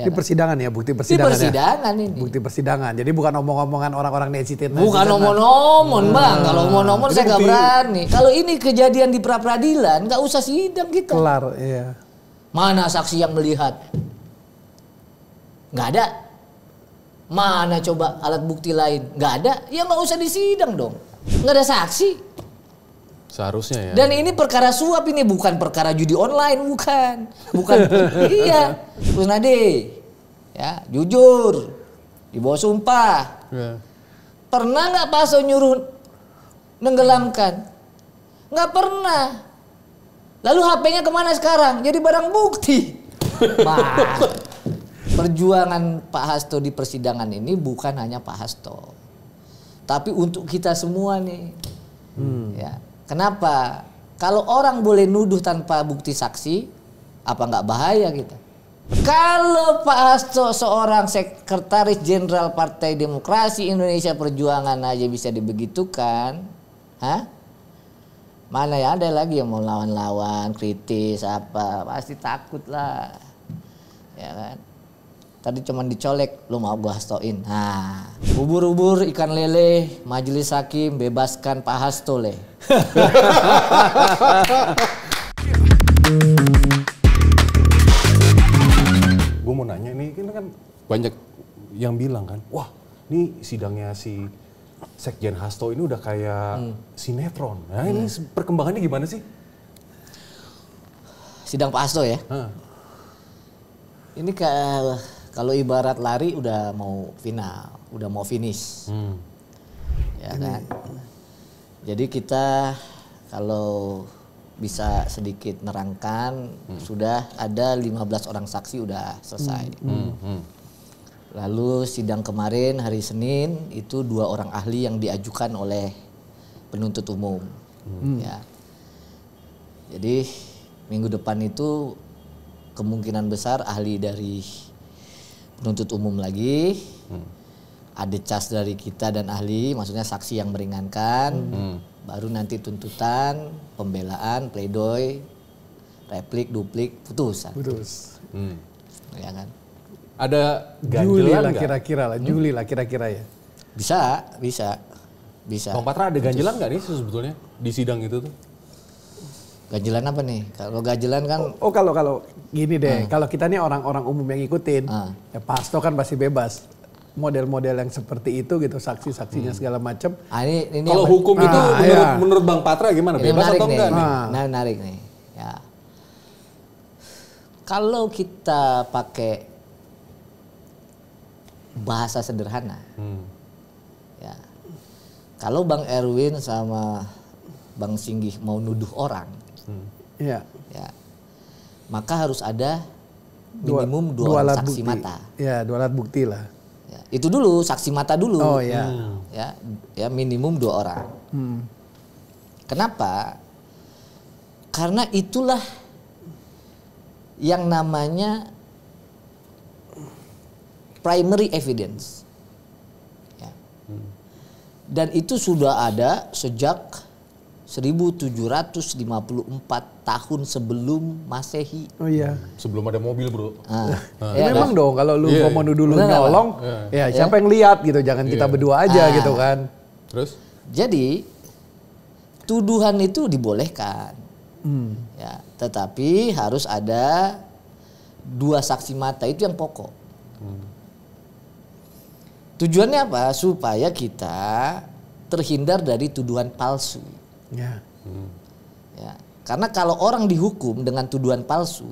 Ini persidangan ya, bukti Di persidangan. persidangan ini. Bukti persidangan. Jadi bukan omong-omongan orang-orang netizen. Bukan omon-omon bang. Kalau omon-omon saya nggak berani. Kalau ini kejadian di pra-peradilan, nggak usah sidang kita. Kelar, iya. Mana saksi yang melihat? Nggak ada. Mana coba alat bukti lain? Nggak ada. Ya nggak usah disidang dong. Nggak ada saksi. Seharusnya ya. Dan ini perkara suap, ini bukan perkara judi online, bukan. Iya. Terus Nade, ya jujur, di bawah sumpah. Ya. Pernah nggak Pak Hasto nyuruh nenggelamkan? Nggak pernah. Lalu HP-nya kemana sekarang? Jadi barang bukti. Bah. Perjuangan Pak Hasto di persidangan ini bukan hanya Pak Hasto, tapi untuk kita semua nih. Ya. Kenapa? Kalau orang boleh nuduh tanpa bukti saksi, apa nggak bahaya kita? Kalau Pak Hasto seorang sekretaris jenderal Partai Demokrasi Indonesia Perjuangan aja bisa dibegitukan, hah? Mana ya ada lagi yang mau lawan-lawan, kritis apa? Pasti takut lah, ya kan? Tadi cuma dicolek, lu mau gua hastoin. Nah, ubur-ubur ikan lele, majelis hakim bebaskan Pak Hasto le. Gue mau nanya, ini kan banyak yang bilang kan, wah ini sidangnya si Sekjen Hasto ini udah kayak sinetron. Nah ini perkembangannya gimana sih? Sidang Pak Hasto ya? Ini kalau ibarat lari udah mau final, udah mau finish. Ya kan? Jadi kita kalau bisa sedikit nerangkan, sudah ada 15 orang saksi udah selesai. Lalu sidang kemarin hari Senin itu 2 orang ahli yang diajukan oleh penuntut umum. Ya. Jadi minggu depan itu kemungkinan besar ahli dari penuntut umum lagi, ada cas dari kita dan ahli, maksudnya saksi yang meringankan, baru nanti tuntutan, pembelaan, pledoi, replik, duplik, putusan. Putus. Ya kan? Ada Juli ganjelan lah nggak? kira-kira lah, Juli lah kira-kira ya. Bisa. Bang Patra ada ganjelan nggak nih sebetulnya di sidang itu tuh? Ganjelan apa nih? Kalau ganjelan kan Oh kalau gini deh, kalau kita nih orang-orang umum yang ngikutin, ya Pak Hasto kan pasti bebas. Model-model yang seperti itu gitu, saksi-saksinya segala macam. ini Kalau yang hukum itu iya. menurut Bang Patra gimana? ini Bebas menarik atau nih. enggak nih? Nah, menarik nih. Ya. Kalau kita pakai bahasa sederhana, ya. Kalau Bang Erwin sama Bang Singgih mau nuduh orang, Iya. ya, maka harus ada minimum dua orang alat saksi bukti. mata. Ya, 2 alat bukti lah. Ya, itu dulu saksi mata dulu. Oh ya. Ya minimum 2 orang. Kenapa? Karena itulah yang namanya primary evidence. Ya. Dan itu sudah ada sejak 1754 tahun sebelum Masehi. Oh iya. Sebelum ada mobil bro. Ya, memang dong kalau lu Iya, mau nuduh lu Bener nggak, nyolong, ya siapa yang lihat gitu, jangan kita berdua aja gitu kan. Terus? Jadi tuduhan itu dibolehkan. Ya, tetapi harus ada 2 saksi mata, itu yang pokok. Tujuannya apa? Supaya kita terhindar dari tuduhan palsu. Ya. Ya, karena kalau orang dihukum dengan tuduhan palsu,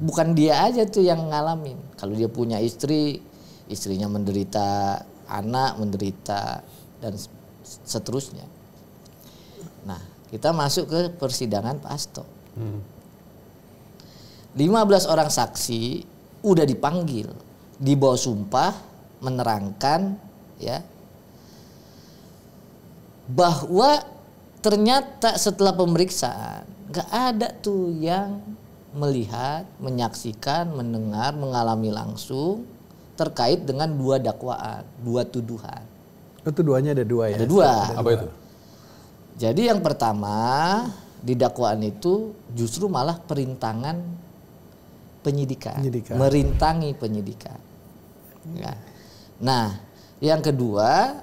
bukan dia aja tuh yang ngalamin. Kalau dia punya istri, istrinya menderita, anak menderita, dan seterusnya. Nah, kita masuk ke persidangan Pak Hasto. 15 orang saksi udah dipanggil, dibawa sumpah, menerangkan, ya, bahwa ternyata setelah pemeriksaan nggak ada tuh yang melihat, menyaksikan, mendengar, mengalami langsung terkait dengan 2 dakwaan, 2 tuduhan. Itu duanya ada 2 ya. Ada 2. Apa itu? Jadi yang pertama di dakwaan itu justru malah perintangan penyidikan. Merintangi penyidikan. Ya. Nah, yang kedua,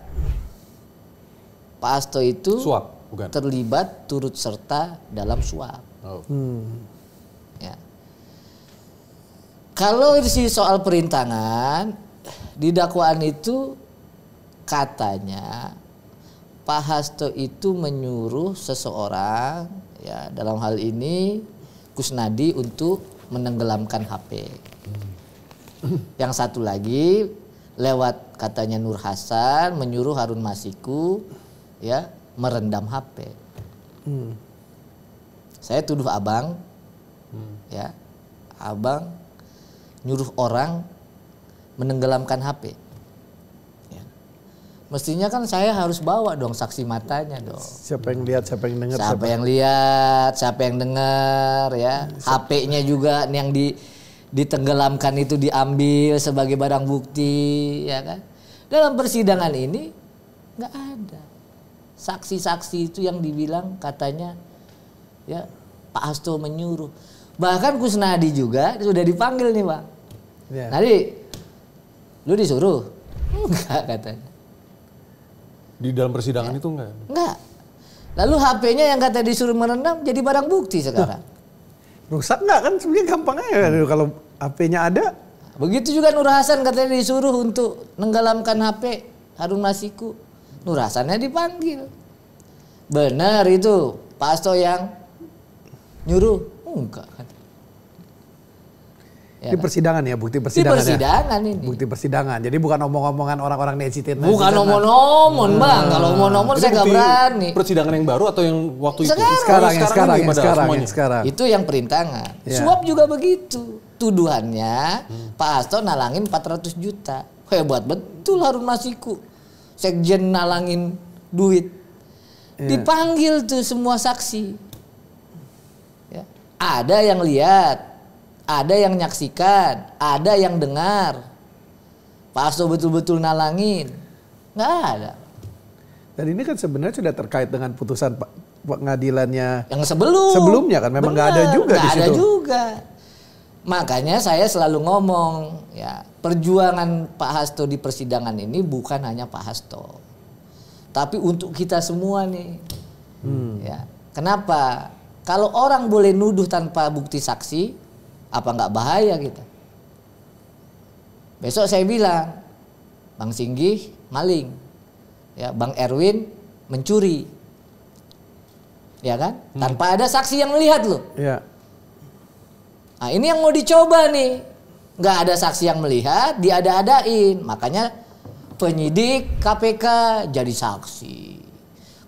Pak Hasto itu suap, bukan? terlibat turut serta dalam suap. Oh. Ya. Kalau isi soal perintangan, di dakwaan itu katanya Pak Hasto itu menyuruh seseorang, ya dalam hal ini Kusnadi, untuk menenggelamkan HP. Yang satu lagi lewat katanya Nur Hasan menyuruh Harun Masiku ya merendam HP. Saya tuduh abang, ya abang nyuruh orang menenggelamkan HP. Ya. Mestinya kan saya harus bawa dong saksi matanya dong. Siapa yang lihat, siapa yang dengar? Siapa yang lihat, siapa yang dengar, ya. HP-nya juga yang ditenggelamkan itu diambil sebagai barang bukti, ya kan? Dalam persidangan ini nggak ada saksi-saksi itu yang dibilang katanya, ya Pak Hasto menyuruh. Bahkan Kusnadi juga sudah dipanggil nih Pak. Ya. Nanti lu disuruh? Enggak katanya. Di dalam persidangan itu enggak? Enggak. Lalu HP-nya yang kata disuruh merendam jadi barang bukti sekarang. Rusak nggak kan sebenarnya gampang aja kalau HP-nya ada. Begitu juga Nur Hasan katanya disuruh untuk nenggelamkan HP Harun Masiku. Nur Hasannya dipanggil. Benar itu Pak Hasto yang nyuruh? Enggak kan. Ya, di persidangan ya, bukti persidangan. Di persidangan ini. Bukti persidangan. Jadi bukan omong-omongan orang-orang netizen. Bukan omong-omong Bang. Kalau omong-omong saya nggak berani. Persidangan yang baru atau yang waktu itu? Sekarang. Itu yang perintangan. Ya. Suap juga begitu. Tuduhannya Pak Hasto nalangin 400 juta. Hebat betul Harun Masiku. Sekjen nalangin duit. Ya. Dipanggil tuh semua saksi. Ya. Ada yang lihat. Ada yang menyaksikan, ada yang dengar. Pak Hasto betul-betul nalangin. Nggak ada. Dan ini kan sebenarnya sudah terkait dengan putusan pengadilannya yang sebelumnya kan memang nggak ada juga di situ. Nggak ada juga. Makanya saya selalu ngomong ya, perjuangan Pak Hasto di persidangan ini bukan hanya Pak Hasto, tapi untuk kita semua nih. Ya, kenapa? Kalau orang boleh nuduh tanpa bukti saksi, apa nggak bahaya kita? Besok saya bilang, Bang Singgih maling, ya Bang Erwin mencuri, ya kan? Tanpa ada saksi yang melihat loh. Ya. Nah ini yang mau dicoba nih, nggak ada saksi yang melihat, diada-adain, makanya penyidik KPK jadi saksi,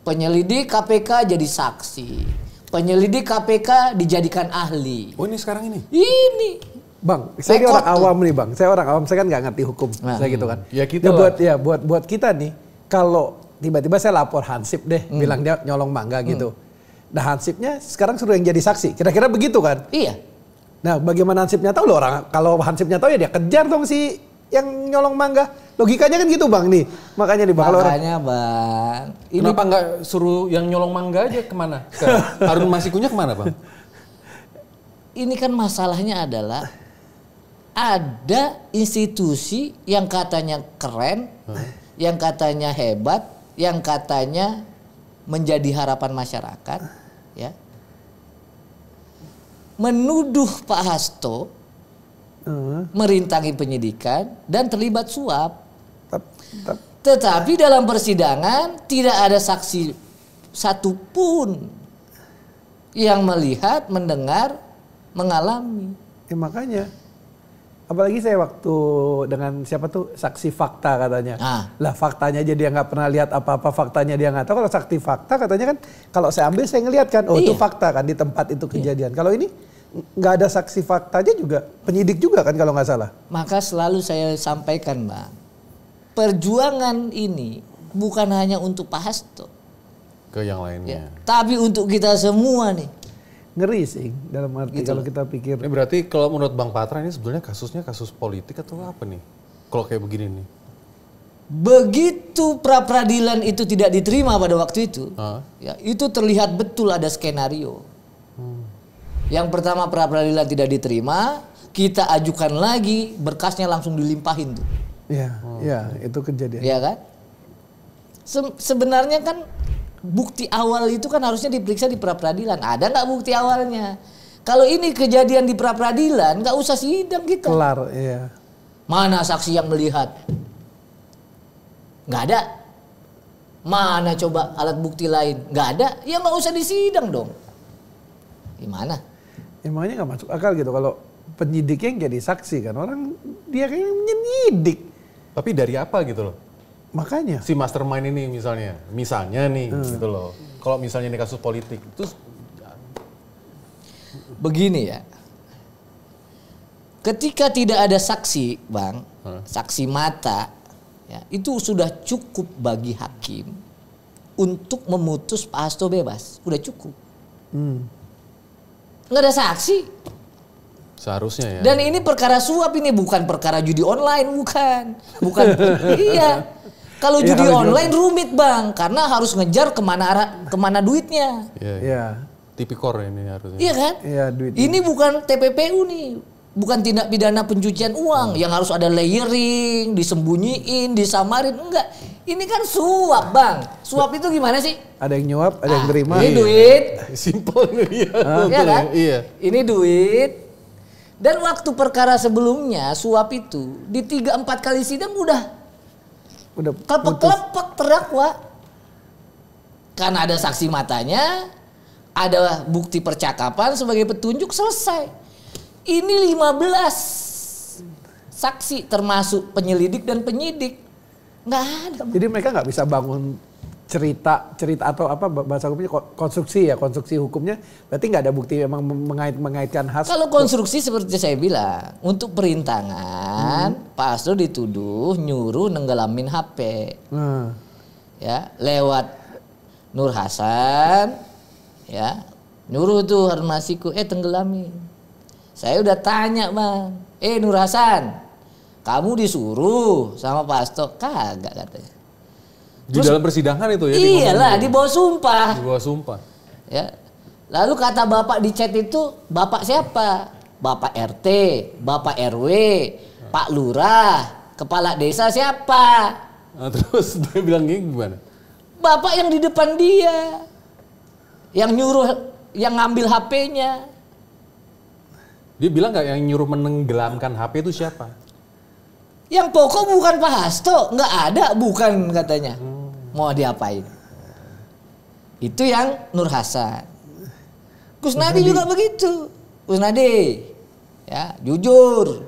penyelidik KPK jadi saksi. Penyelidik KPK dijadikan ahli. Oh ini sekarang ini? Ini. Bang, saya ini orang awam nih Bang. Saya orang awam, saya kan nggak ngerti hukum. Saya gitu kan. Ya kita buat kita nih, kalau tiba-tiba saya lapor Hansip deh, bilang dia nyolong mangga gitu. Nah Hansipnya sekarang suruh yang jadi saksi. Kira-kira begitu kan? Iya. Nah bagaimana Hansipnya tahu loh orang? Kalau Hansipnya tahu ya dia kejar dong si yang nyolong mangga. Logikanya kan gitu Bang nih. Makanya nih Bang. Makanya Bang. Ini kenapa nggak suruh yang nyolong mangga aja kemana? Harun Masikunya kemana Bang? Ini kan masalahnya adalah ada institusi yang katanya keren, yang katanya hebat, yang katanya menjadi harapan masyarakat, ya. Menuduh Pak Hasto merintangi penyidikan dan terlibat suap. Tetapi dalam persidangan tidak ada saksi satupun yang melihat, mendengar, mengalami. Ya makanya. Apalagi saya waktu dengan siapa tuh saksi fakta katanya. Lah faktanya aja dia nggak pernah lihat apa-apa, faktanya dia nggak tahu. Kalau saksi fakta katanya kan kalau saya ambil saya ngelihat kan, oh itu fakta kan di tempat itu kejadian. Kalau ini nggak ada saksi fakta aja juga, penyidik juga kan kalau nggak salah. Maka selalu saya sampaikan Bang, perjuangan ini bukan hanya untuk Pak Hasto. Ke yang lainnya. Ya, tapi untuk kita semua nih. Ngeri sih dalam arti gitu kalau kita pikir. Ini berarti kalau menurut Bang Patra ini sebenarnya kasusnya kasus politik atau apa nih? Kalau kayak begini nih. Begitu pra-peradilan itu tidak diterima pada waktu itu, ya, itu terlihat betul ada skenario. Yang pertama pra-peradilan tidak diterima, kita ajukan lagi, berkasnya langsung dilimpahin tuh. Iya, itu kejadian. Iya kan? Sebenarnya kan bukti awal itu kan harusnya diperiksa di pra-peradilan. Ada nggak bukti awalnya? Kalau ini kejadian di pra-peradilan, nggak usah sidang kita. Kelar, iya. Mana saksi yang melihat? Nggak ada. Mana coba alat bukti lain? Nggak ada. Ya nggak usah disidang dong. Gimana? Emangnya nggak masuk akal gitu kalau penyidiknya yang jadi saksi kan. Orang dia kayaknya menyidik. Tapi dari apa gitu loh? Makanya. Si mastermind ini misalnya nih gitu loh. Kalau misalnya ini kasus politik, itu begini ya. Ketika tidak ada saksi, Bang, saksi mata, ya, itu sudah cukup bagi hakim untuk memutus Pak Hasto bebas. Udah cukup. Nggak ada saksi. seharusnya ya. Dan ini perkara suap, ini bukan perkara judi online, bukan. Iya. Kalau judi online rumit, Bang, karena harus ngejar kemana duitnya. Iya. Tipikor ini harusnya. Iya kan? Iya, duit. Ini bukan TPPU nih. Bukan tindak pidana pencucian uang yang harus ada layering, disembunyiin, disamarin. Enggak. Ini kan suap, Bang. Suap itu gimana sih? Ada yang nyuap, ada yang terima. Ini duit. Simpel nih. Iya kan? Iya. Ini duit. Dan waktu perkara sebelumnya suap itu di 3-4 kali sidang udah kelepek terdakwa. Karena ada saksi matanya, ada bukti percakapan sebagai petunjuk, selesai. Ini 15 saksi termasuk penyelidik dan penyidik. Nggak ada. Jadi mereka nggak bisa bangun cerita atau apa bahasa hukumnya, konstruksi hukumnya. Berarti nggak ada bukti memang mengaitkan hasil. Kalau konstruksi seperti saya bilang, untuk perintangan Pak Hasto dituduh nyuruh nenggelamin HP. Ya, lewat Nur Hasan, ya, nyuruh tuh Harun Masiku, tenggelamin. Saya udah tanya, Bang, Nur Hasan, kamu disuruh sama Pak Hasto? Kagak, katanya. Di dalam persidangan itu ya? Iyalah, di bawah sumpah. Di bawah sumpah. Ya. Lalu kata bapak di chat itu, bapak siapa? Bapak RT, Bapak RW, Pak Lurah, Kepala Desa siapa? Nah, terus dia bilang gimana? Bapak yang di depan dia, yang nyuruh, yang ngambil HP-nya. Dia bilang nggak yang nyuruh menenggelamkan HP itu siapa? Yang pokok bukan Pak Hasto, nggak ada, bukan katanya. Mau diapain? Itu yang Nur Hasan. Kusnadi juga begitu. Kusnadi, ya jujur,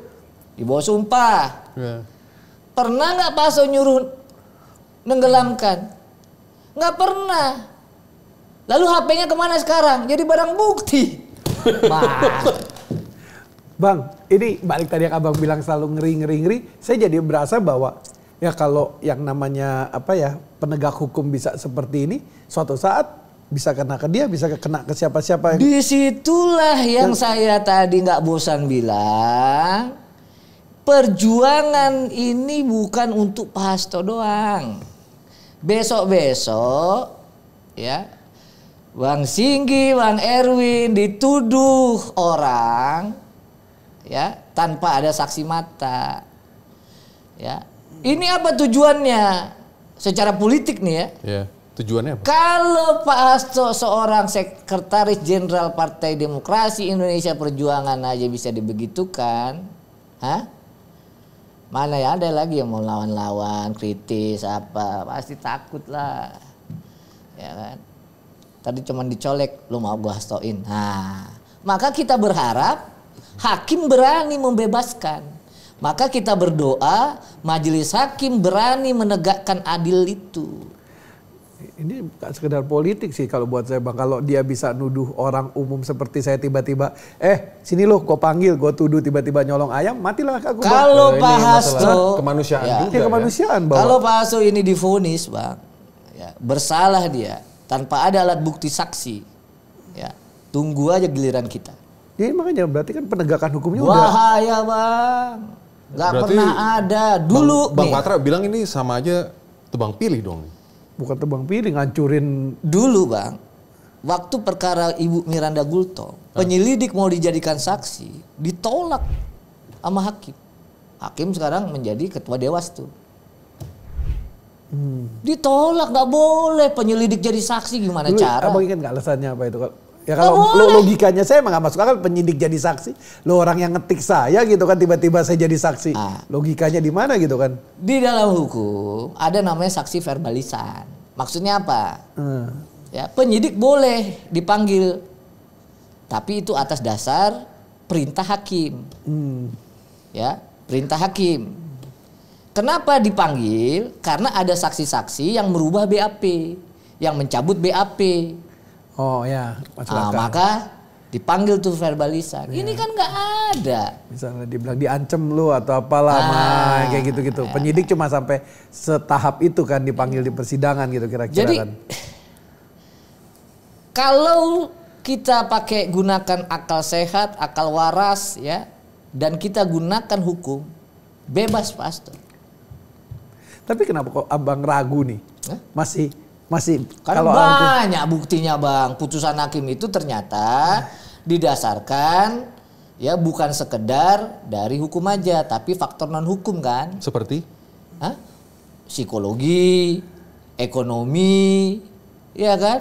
di bawah sumpah. Ya. Pernah nggak Pak Hasto nyuruh nenggelamkan? Nggak pernah. Lalu HP-nya kemana sekarang? Jadi barang bukti. Bang, ini balik tadi yang abang bilang selalu ngeri. Saya jadi berasa bahwa ya kalau yang namanya penegak hukum bisa seperti ini, suatu saat bisa kena ke dia, bisa kena ke siapa-siapa. Disitulah yang saya tadi nggak bosan bilang, perjuangan ini bukan untuk Pak Hasto doang. Besok-besok, ya, Bang Singgi, Bang Erwin dituduh orang, ya, tanpa ada saksi mata, ya. Ini apa tujuannya? Secara politik nih ya. Ya, tujuannya apa? Kalau Pak Hasto seorang sekretaris jenderal Partai Demokrasi Indonesia Perjuangan aja bisa dibegitukan, mana ya ada lagi yang mau lawan-lawan, kritis apa, pasti takut lah, ya kan. Tadi cuma dicolek, lu mau gua Hastoin. Nah, maka kita berharap hakim berani membebaskan. Maka kita berdoa majelis hakim berani menegakkan adil itu. Ini bukan sekedar politik sih kalau buat saya, Bang. Kalau dia bisa nuduh orang umum seperti saya tiba-tiba, sini loh gue panggil, gue tuduh tiba-tiba nyolong ayam, matilah aku. Kalau Pak Hasto, kemanusiaan juga. Kemanusiaan, ya? Bang. Kalau Pak Hasto ini divonis, Bang, ya, bersalah dia tanpa ada alat bukti saksi, ya, tunggu aja giliran kita. Ya makanya berarti kan penegakan hukumnya bahaya, Bang. Nggak pernah ada dulu. Bang Patra bilang ini sama aja tebang pilih dong. Bukan tebang pilih, ngancurin. Dulu, Bang, waktu perkara Ibu Miranda Gultom, penyelidik mau dijadikan saksi, ditolak sama hakim. Hakim sekarang menjadi ketua Dewas tuh. Ditolak, nggak boleh penyelidik jadi saksi, gimana cara? Abang ingat nggak alasannya apa itu? Ya kalau logikanya saya emang nggak masuk akal, penyidik jadi saksi. Lo orang yang ngetik saya gitu kan, tiba-tiba saya jadi saksi. Logikanya di mana gitu kan? Di dalam hukum ada namanya saksi verbalisan. Maksudnya apa? Ya, penyidik boleh dipanggil, tapi itu atas dasar perintah hakim. Ya, perintah hakim. Kenapa dipanggil? Karena ada saksi-saksi yang merubah BAP, yang mencabut BAP. Oh ya, maka dipanggil tuh verbalisan. Ini kan nggak ada. Misalnya dibilang diancem lu atau apalah, kayak gitu-gitu. Penyidik cuma sampai setahap itu kan, dipanggil di persidangan gitu kira-kira. Jadi, kan. Kalau kita pakai gunakan akal sehat, akal waras ya, dan kita gunakan hukum, bebas pastor. Tapi kenapa kok abang ragu nih? Masih karena banyak buktinya bang. Putusan hakim itu ternyata didasarkan ya bukan sekedar dari hukum aja, tapi faktor non hukum kan. Seperti? Psikologi, ekonomi, ya kan?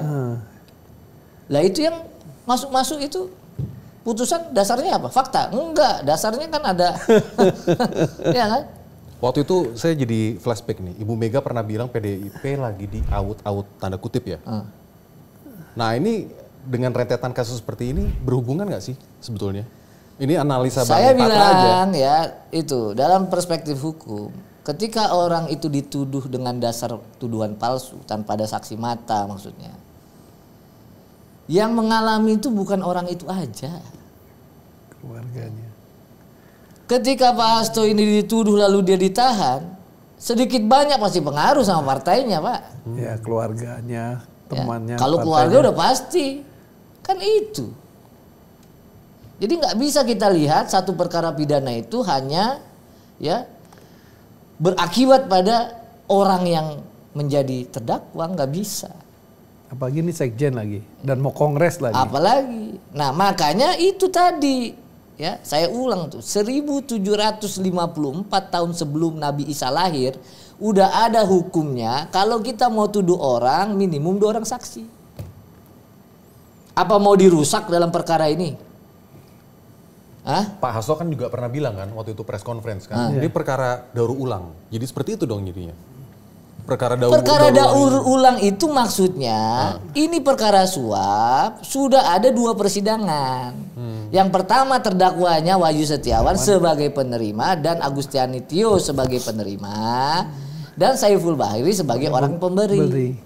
Lah itu yang masuk itu putusan dasarnya apa? Fakta? Enggak, dasarnya kan ada. Ya kan? Waktu itu saya jadi flashback nih, Ibu Mega pernah bilang PDIP lagi di out tanda kutip ya. Nah ini dengan rentetan kasus seperti ini berhubungan nggak sih sebetulnya? Ini analisa saya Bang Patra aja. Saya bilang ya itu dalam perspektif hukum, ketika orang itu dituduh dengan dasar tuduhan palsu tanpa ada saksi mata maksudnya. Yang mengalami itu bukan orang itu aja. Keluarganya. Ketika Pak Hasto ini dituduh lalu dia ditahan, sedikit banyak pasti pengaruh sama partainya Pak. Ya keluarganya, temannya. Ya, kalau keluarga udah pasti, kan itu. Jadi nggak bisa kita lihat satu perkara pidana itu hanya ya berakibat pada orang yang menjadi terdakwa, nggak bisa. Apalagi ini sekjen lagi dan mau kongres lagi. Apalagi, nah makanya itu tadi. Ya, saya ulang tuh 1754 tahun sebelum Nabi Isa lahir udah ada hukumnya kalau kita mau tuduh orang minimum 2 orang saksi. Apa mau dirusak dalam perkara ini? Pak Hasto kan juga pernah bilang kan waktu itu press conference kan, ini perkara daur ulang. Jadi seperti itu dong jadinya. Perkara daur ulang itu maksudnya ini perkara suap sudah ada 2 persidangan. Yang pertama terdakwanya Wahyu Setiawan sebagai penerima dan Agustiani Tio sebagai penerima dan Saiful Bahri sebagai orang pemberi.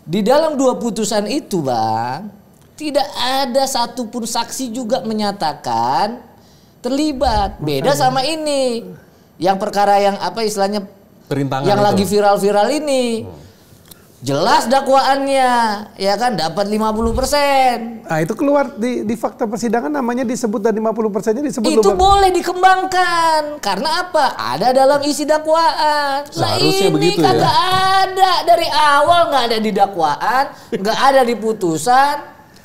Di dalam 2 putusan itu bang tidak ada satupun saksi juga menyatakan terlibat. Beda sama ini yang perkara yang apa istilahnya perintangan yang itu lagi viral-viral ini. Jelas dakwaannya, ya kan dapat 50%. Nah itu keluar di fakta persidangan namanya disebut dan 50%-nya disebut. Itu boleh dikembangkan. Karena apa? Ada dalam isi dakwaan. Seharusnya ini begitu kagak ya. ada dari awal, nggak ada di dakwaan, nggak ada di putusan.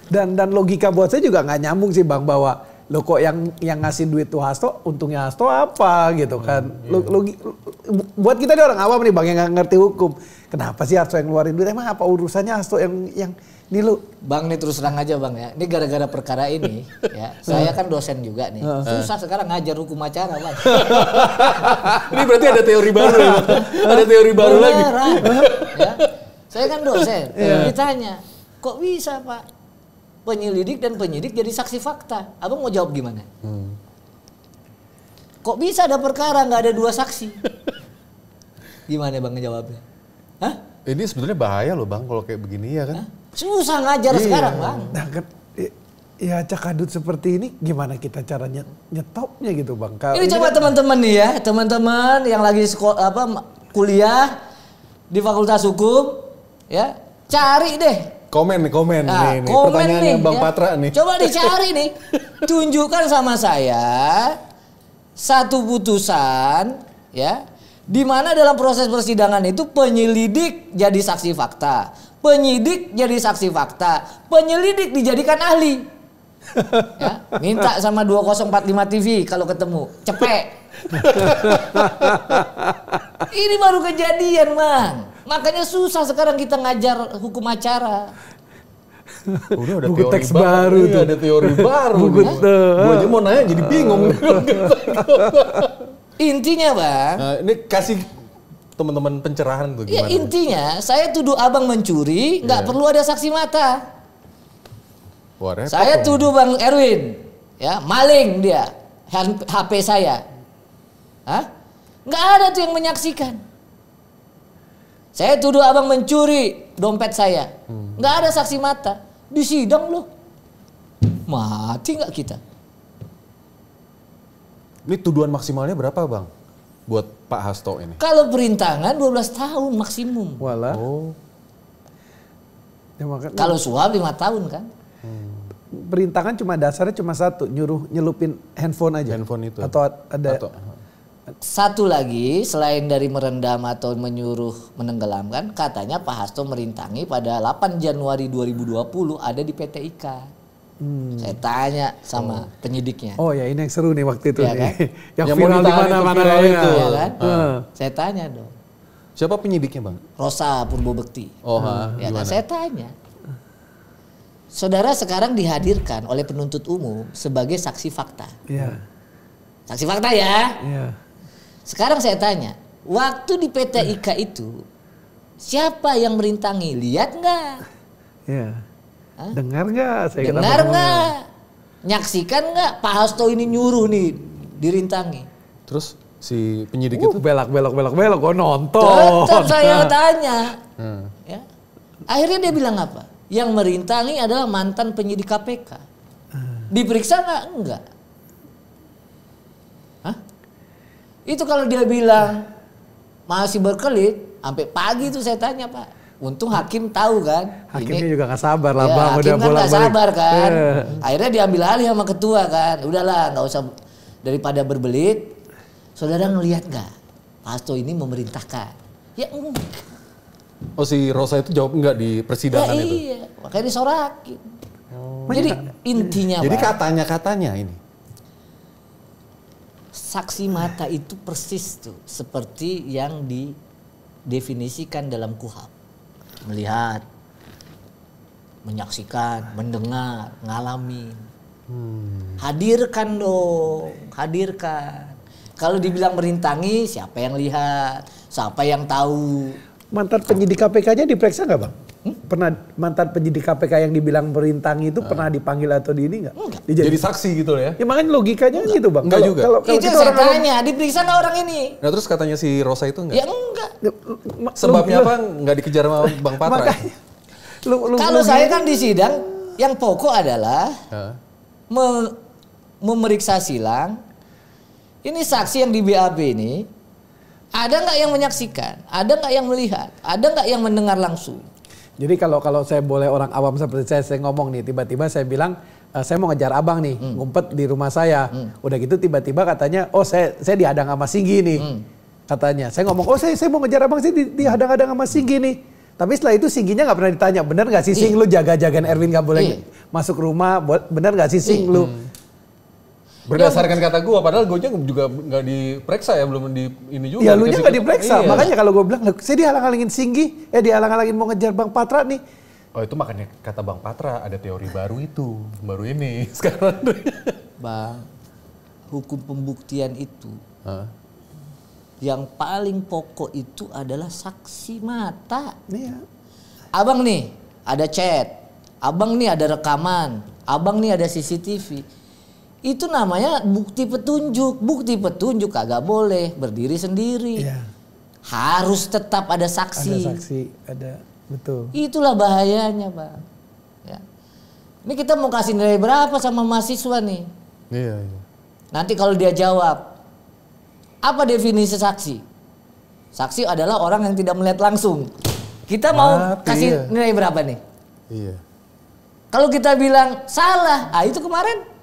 Dan logika buat saya juga nggak nyambung sih bang bahwa lo kok yang ngasih duit tuh Hasto, untungnya Hasto apa gitu kan? Buat kita nih orang awam nih bang yang nggak ngerti hukum, kenapa sih Hasto yang ngeluarin duit? Emang apa urusannya Hasto yang ini lo? Bang nih terus terang aja bang ya, ini gara-gara perkara ini ya, saya kan dosen juga nih, susah sekarang ngajar hukum acara bang. Ini berarti ada teori baru ya? Ada teori baru lagi. Ya. Saya kan dosen, ditanya, kok bisa Pak? Penyelidik dan penyidik jadi saksi fakta. Abang mau jawab gimana? Kok bisa ada perkara nggak ada 2 saksi? Gimana bang ngejawabnya? Hah? Ini sebetulnya bahaya loh bang kalau kayak begini ya kan? Susah ngajar sekarang bang. Nah kan, ya cakadut seperti ini gimana kita caranya nyetopnya gitu bang? Ini coba teman-teman nih ya, teman-teman yang lagi kuliah di Fakultas Hukum, ya cari deh. Komen nih. Nah, Pertanyaannya Bang ya. Patra nih. Coba dicari nih. Tunjukkan sama saya satu putusan ya di mana dalam proses persidangan itu penyelidik jadi saksi fakta, penyidik jadi saksi fakta, penyelidik dijadikan ahli. Ya, minta sama 2045 TV kalau ketemu, cepet. Ini baru kejadian, Bang. Makanya susah sekarang kita ngajar hukum acara. Udah ada buku teori teks baru tuh. Ada teori baru. Buku Gue aja mau nanya jadi bingung. Intinya, Bang. Nah, ini kasih teman-teman pencerahan tuh Ya gimana? intinya, saya tuduh abang mencuri, nggak perlu ada saksi mata. Wah, repot Saya dong. tuduh Bang Erwin, ya maling dia HP saya. Hah? Nggak ada tuh yang menyaksikan. Saya tuduh abang mencuri dompet saya. Nggak ada saksi mata. Di sidang loh. Mati nggak kita? Ini tuduhan maksimalnya berapa bang? Buat Pak Hasto ini? Kalau perintangan 12 tahun maksimum. Walah. Oh. Ya, makanya Kalau suap 5 tahun kan. perintangan cuma dasarnya cuma satu, nyuruh nyelupin handphone aja. Handphone itu. Atau ada Satu lagi selain dari merendam atau menyuruh menenggelamkan, katanya Pak Hasto merintangi pada 8 Januari 2020 ada di PT IKA. Saya tanya sama penyidiknya. Oh ya, ini yang seru nih waktu itu Iya nih. kan? yang Yang viral mau di ditahan itu mana-mana viral ya. itu. Iya kan? Saya tanya dong. Siapa penyidiknya bang? Rosa Purbobekti. Oh, Ya kan? gimana? Saya tanya. Saudara sekarang dihadirkan oleh penuntut umum sebagai saksi fakta. Iya. Saksi fakta ya. Iya. Sekarang saya tanya, waktu di PT IKA itu siapa yang merintangi? Lihat nggak? Iya. Dengar nggak? Saya kata Dengar Bang nggak? Nyaksikan nggak? Pak Hasto ini nyuruh nih dirintangi. Terus si penyidik itu? belak, gue nonton. Tetap saya tanya. Hmm. Ya. Akhirnya dia bilang apa? Yang merintangi adalah mantan penyidik KPK. Diperiksa nggak? Enggak. Hah? Itu kalau dia bilang masih berkelit, sampai pagi itu saya tanya Pak. Untung hakim tahu kan. Hakimnya juga nggak sabar lah Ya, bang, hakim udah kan nggak bolak-balik. sabar kan. Iya. Akhirnya diambil alih sama ketua kan. Udahlah nggak usah, daripada berbelit. Saudara ngelihat nggak? Pak Hasto ini memerintahkan. Ya enggak. Oh si Rosa itu jawab enggak di persidangan Ya, itu? iya, makanya disorakin. Jadi intinya Jadi Pak, katanya ini. saksi mata itu persis tuh seperti yang didefinisikan dalam KUHAP. Melihat, menyaksikan, mendengar, ngalamin. Hadirkan dong, hadirkan. Kalau dibilang merintangi, siapa yang lihat, siapa yang tahu. Mantan penyidik KPK-nya diperiksa nggak bang? Pernah mantan penyidik KPK yang dibilang merintangi itu pernah dipanggil atau di ini nggak? Jadi saksi gitu ya? Ya makanya logikanya kan gitu bang. Enggak Kalau- juga. Kalau Itu kita saya orang tanya, diperiksa nggak orang ini? Nah terus katanya si Rosa itu enggak? Ya enggak. Sebabnya apa? Enggak dikejar sama Bang Patra? Makanya. Kalau saya kan di sidang, yang pokok adalah Hah? memeriksa silang. Ini saksi yang di BAB ini, ada nggak yang menyaksikan? Ada nggak yang melihat? Ada nggak yang mendengar langsung? Jadi kalau saya boleh orang awam seperti saya ngomong nih, tiba-tiba saya bilang saya mau ngejar abang nih, ngumpet di rumah saya. Udah gitu tiba-tiba katanya, oh saya dihadang sama Singgi nih. Katanya, saya ngomong, oh saya mau ngejar abang, saya dihadang-hadang sama Singgi nih. Tapi setelah itu Singginya nggak pernah ditanya, bener nggak sih Sing lu jaga-jagain Erwin nggak boleh masuk rumah, bener nggak sih Sing lu? Berdasarkan kata gue, padahal gue juga nggak diperiksa ya, belum di ini juga. Ya lu nya nggak diperiksa, Iya. makanya kalau gue bilang, saya dihalang-halangin Singgi, dihalang-halangin mau ngejar Bang Patra nih. Oh itu makanya kata Bang Patra ada teori baru itu, baru ini sekarang. Bang, hukum pembuktian itu Hah? yang paling pokok itu adalah saksi mata. Iya. Abang nih ada chat, abang nih ada rekaman, abang nih ada CCTV. Itu namanya bukti petunjuk. Bukti petunjuk kagak boleh berdiri sendiri. Iya. Harus tetap ada saksi. Ada saksi, ada betul. Itulah bahayanya, Bang. Ya. Ini kita mau kasih nilai berapa sama mahasiswa nih? Iya, iya. Nanti kalau dia jawab, apa definisi saksi? Saksi adalah orang yang tidak melihat langsung. Kita mau Mati, kasih iya. nilai berapa nih? Iya. Kalau kita bilang salah, itu kemarin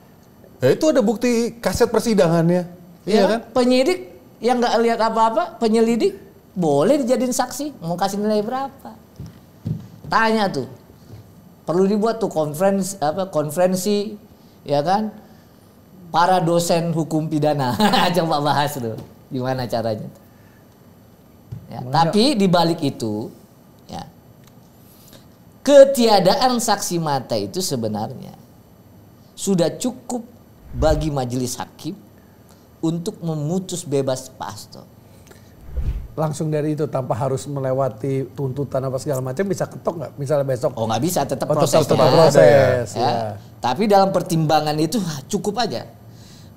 Ya itu ada bukti kaset persidangannya. Iya kan? penyidik yang nggak lihat apa-apa, penyelidik boleh dijadiin saksi. Mau kasih nilai berapa? Tanya tuh. Perlu dibuat tuh konferensi ya kan? Para dosen hukum pidana. Coba bahas tuh gimana caranya. Ya, tapi di balik itu ya, ketiadaan saksi mata itu sebenarnya sudah cukup bagi majelis hakim untuk memutus bebas Pak Hasto. Langsung dari itu tanpa harus melewati tuntutan apa segala macam bisa ketok nggak? Misalnya besok? Oh nggak bisa, tetap prosesnya. Tetap proses. Ya. Ya. Tapi dalam pertimbangan itu cukup aja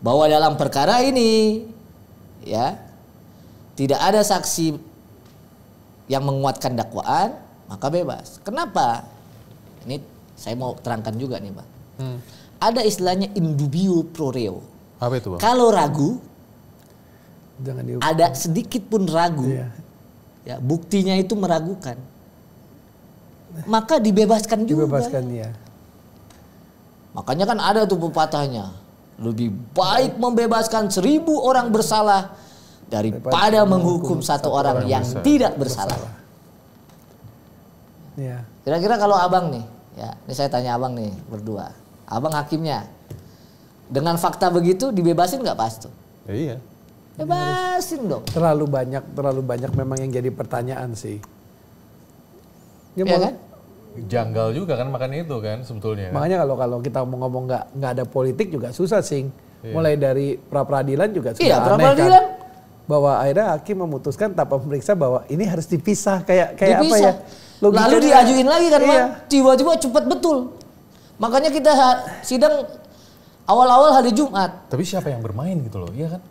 bahwa dalam perkara ini ya tidak ada saksi yang menguatkan dakwaan, maka bebas. Kenapa? Ini saya mau terangkan juga nih, Bang. Ada istilahnya in dubio pro reo. Apa itu, Bang? Kalau ragu, jangan dihukum. ada sedikit pun ragu, ya buktinya itu meragukan, maka dibebaskan juga. Dibebaskan ya. Makanya kan ada tuh pepatahnya, lebih baik membebaskan 1000 orang bersalah daripada menghukum satu orang yang tidak bersalah. Ya. Kira-kira kalau abang nih, ya ini saya tanya abang nih berdua, abang hakimnya, dengan fakta begitu dibebasin nggak Pak Hasto? Iya. Bebasin dong. Terlalu banyak memang yang jadi pertanyaan sih. Ya kan? Janggal juga kan makanya itu kan sebetulnya. Kan? Makanya kalau kita mau ngomong nggak ada politik juga susah sih. Mulai dari pra peradilan juga sudah aneh pra-peradilan. kan. Bahwa akhirnya hakim memutuskan tanpa memeriksa bahwa ini harus dipisah kayak apa ya? Logikanya, lalu diajuin lagi kan, iya. Tiba-tiba cepat betul. Makanya kita sidang awal-awal hari Jumat. Tapi siapa yang bermain gitu loh, iya kan?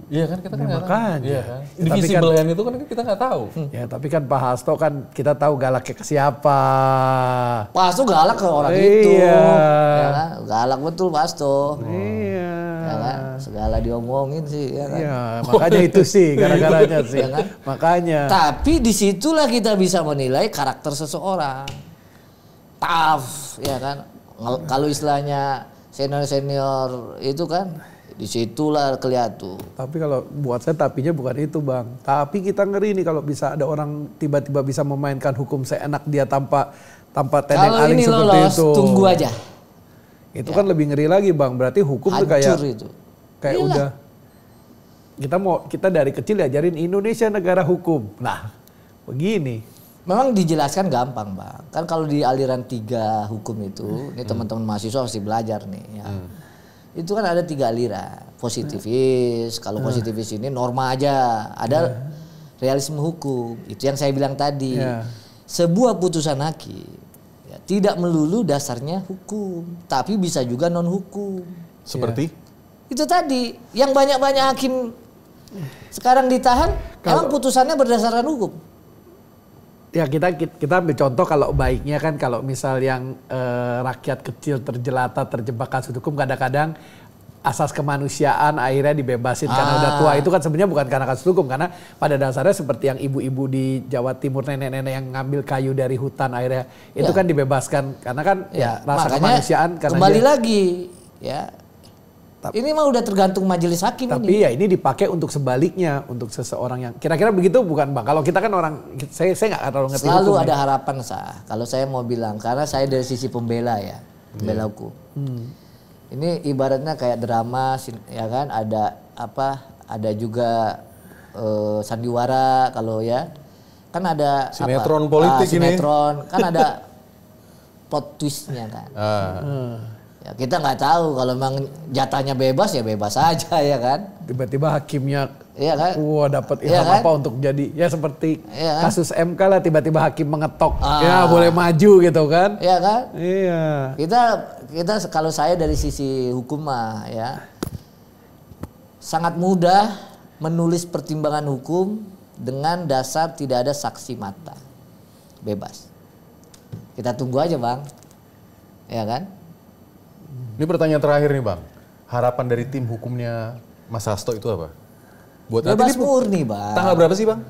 Iya kan kita kan nggak tahu. Iya kan. Invisible hand itu kan kita nggak tahu. Ya tapi kan Pak Hasto kan kita tahu galaknya ke siapa. Pak Hasto galak ke orang itu. Ya kan? Galak betul Pak Hasto. Iya. Ya kan? Segala diomongin sih. Ya kan? Iya, makanya itu sih gara-garanya sih. Ya kan? Makanya. Tapi disitulah kita bisa menilai karakter seseorang. Tough, ya kan? Kalau istilahnya senior-senior itu kan. Disitulah kelihatan. Tapi kalau buat saya tapinya bukan itu Bang. Tapi kita ngeri nih kalau bisa ada orang tiba-tiba bisa memainkan hukum seenak dia tanpa tendeng aling seperti lolos, itu. Tunggu aja. Itu kan lebih ngeri lagi Bang. Berarti hukum tuh kayak itu. Kayak udah. Kita dari kecil diajarin Indonesia negara hukum. Nah, begini. Memang dijelaskan gampang Bang. Kan kalau di aliran 3 hukum itu, ini teman-teman mahasiswa pasti belajar nih ya. Itu kan ada 3 aliran, positivis, kalau positivis ini norma aja, ada realisme hukum, itu yang saya bilang tadi. Sebuah putusan hakim ya, tidak melulu dasarnya hukum, tapi bisa juga non hukum. Seperti? Itu tadi, yang banyak-banyak hakim sekarang ditahan, emang putusannya berdasarkan hukum. Ya kita ambil contoh kalau baiknya kan kalau misal yang rakyat kecil terjelata terjebak kasus hukum kadang-kadang asas kemanusiaan akhirnya dibebasin karena udah tua, itu kan sebenarnya bukan karena kasus hukum, karena pada dasarnya seperti yang ibu-ibu di Jawa Timur, nenek-nenek yang ngambil kayu dari hutan akhirnya itu kan dibebaskan karena kan ya rasa kemanusiaan. Karena kembali lagi ya. Ini mah udah tergantung majelis hakim. Tapi ya ini dipakai untuk sebaliknya, untuk seseorang yang kira-kira begitu bukan Bang? Kalau kita kan orang, saya nggak terlalu ngerti selalu hukum. Ada harapan sah. Kalau saya mau bilang, karena saya dari sisi pembela ya, pembela hukum. Ini ibaratnya kayak drama, ya kan? Ada apa? Ada juga sandiwara kalau ya, kan ada sinetron politik ini. Sinetron kan ada plot twistnya kan. Ya, kita nggak tahu kalau memang jatahnya bebas ya bebas aja ya kan. Tiba-tiba hakimnya kan? Dapat ilham apa untuk jadi ya seperti kasus MK lah, tiba-tiba hakim mengetok ya boleh maju gitu kan. Iya kan? Iya. Kita kalau saya dari sisi hukum mah ya sangat mudah menulis pertimbangan hukum dengan dasar tidak ada saksi mata. Bebas. Kita tunggu aja Bang. Ya kan? Ini pertanyaan terakhir nih Bang. Harapan dari tim hukumnya Mas Hasto itu apa? Buat bebas murni Bang. Tanggal berapa sih Bang?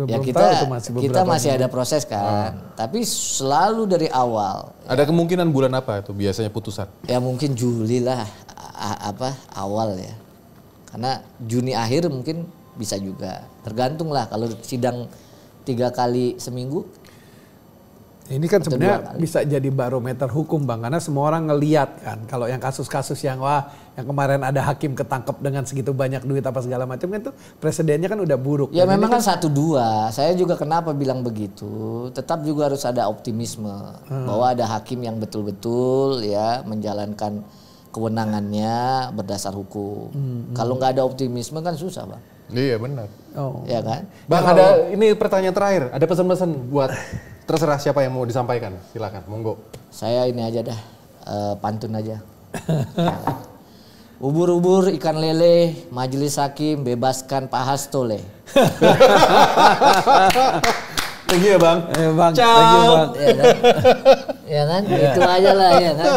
Ya kita masih ada proses kan. Tapi selalu dari awal. Ada kemungkinan bulan apa itu biasanya putusan? Ya mungkin Juli lah awal ya. Karena Juni akhir mungkin bisa juga. Tergantung lah kalau sidang 3 kali seminggu. Ini kan sebenarnya bisa jadi barometer hukum Bang, karena semua orang ngeliat kan kalau yang kasus-kasus yang yang kemarin ada hakim ketangkep dengan segitu banyak duit apa segala macam kan tuh presidennya kan udah buruk. Ya memang kan 1-2, saya juga kenapa bilang begitu, tetap juga harus ada optimisme bahwa ada hakim yang betul-betul ya menjalankan kewenangannya berdasar hukum. Kalau nggak ada optimisme kan susah Bang. Iya benar. Ya kan? Bang ada ini pertanyaan terakhir, ada pesan-pesan buat terserah siapa yang mau disampaikan, silakan, monggo. Saya ini aja dah, pantun aja. Ubur-ubur ikan lele, majelis hakim bebaskan Pak Hastole. Thank you ya Bang. Bang. Ciao. Thank you Bang. Ya kan? Itu aja lah ya kan.